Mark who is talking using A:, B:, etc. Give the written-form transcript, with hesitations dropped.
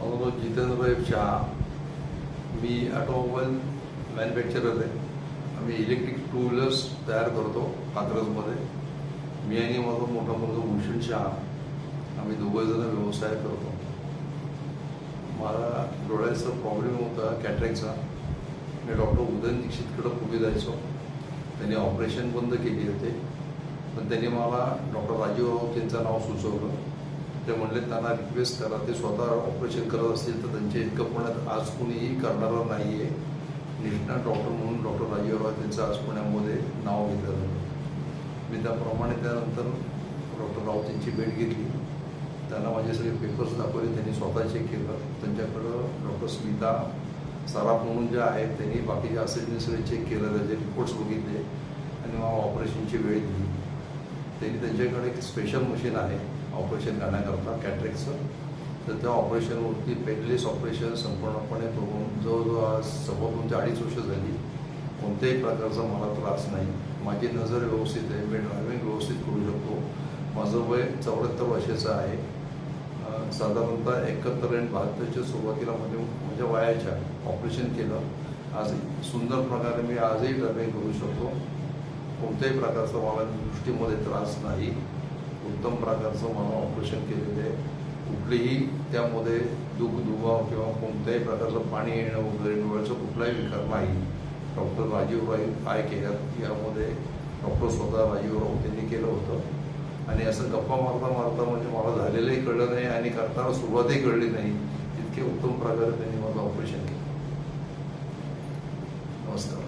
A: जितेंद्र शाह, मी automobile manufacturer आहे. आम्ही electric two wheelers तयार करतो कात्रजमध्ये. मी आणि माझा मोठा मुलगा भूषण शाह, आम्ही दोघंजण व्यवसाय करतो. मला डोळ्याचा प्रॉब्लेम होता, कॅटरॅक्टचा. मी डॉक्टर उदयन दीक्षितकडे पूर्वी जायचो. त्यांनी ऑपरेशन बंद केली होते, पण त्यांनी मला डॉक्टर राजीव राऊत यांचं नाव सुचवलं. ते म्हणले त्यांना रिक्वेस्ट करा, ते स्वतः ऑपरेशन करत असतील तर त्यांच्या इतकं पुण्यात आज कुणीही करणारं नाही आहे. निष्णात डॉक्टर म्हणून डॉक्टर राजीव राऊत यांचं आज पुण्यामध्ये नाव घेतलं जातं. मी त्याप्रमाणे त्यानंतर डॉक्टर राऊत यांची भेट घेतली. त्यांना माझे सगळे पेपर्स दाखवले, त्यांनी स्वतः चेक केलं. त्यांच्याकडं डॉक्टर स्मिता सराफ म्हणून ज्या आहेत त्यांनी बाकीचे असेल सगळे चेक केलं, त्याचे रिपोर्ट्स बघितले आणि मला ऑपरेशनची वेळ दिली. त्यांनी त्यांच्याकडे एक स्पेशल मशीन आहे ऑपरेशन करण्याकरता कॅटरॅक्टचं. तर त्या ऑपरेशनवरती पेनलेस ऑपरेशन संपूर्णपणे करून जवळजवळ आज 2.5 वर्ष झाली. कोणत्याही प्रकारचा मला त्रास नाही. माझी नजर व्यवस्थित आहे, मी ड्रायव्हिंग व्यवस्थित करू शकतो. माझं वय 74 वर्षाचं आहे. साधारणतः 71 आणि 72च्या सुरुवातीला माझ्या वयाच्या ऑपरेशन केलं. आज सुंदर प्रकारे मी आजही ड्रायव्हिंग करू शकतो. कोणत्याही प्रकारचा मला दृष्टीमध्ये त्रास नाही. उत्तम प्रकारचं मला ऑपरेशन केलेलं आहे. कुठलीही त्यामध्ये दुभाव किंवा कोणत्याही प्रकारचं पाणी येणं वगैरे डोळ्याचा कुठलाही विकार नाही. Doctor Rajeev Raut eye care यामध्ये डॉक्टर स्वतः राजीव राऊत यांनी केलं होतं. आणि असं गप्पा मारता मारता म्हणजे मला झालेलंही कळलं नाही आणि करताना सुरुवातही कळली नाही. इतके उत्तम प्रकारे त्यांनी माझं ऑपरेशन केलं. नमस्कार.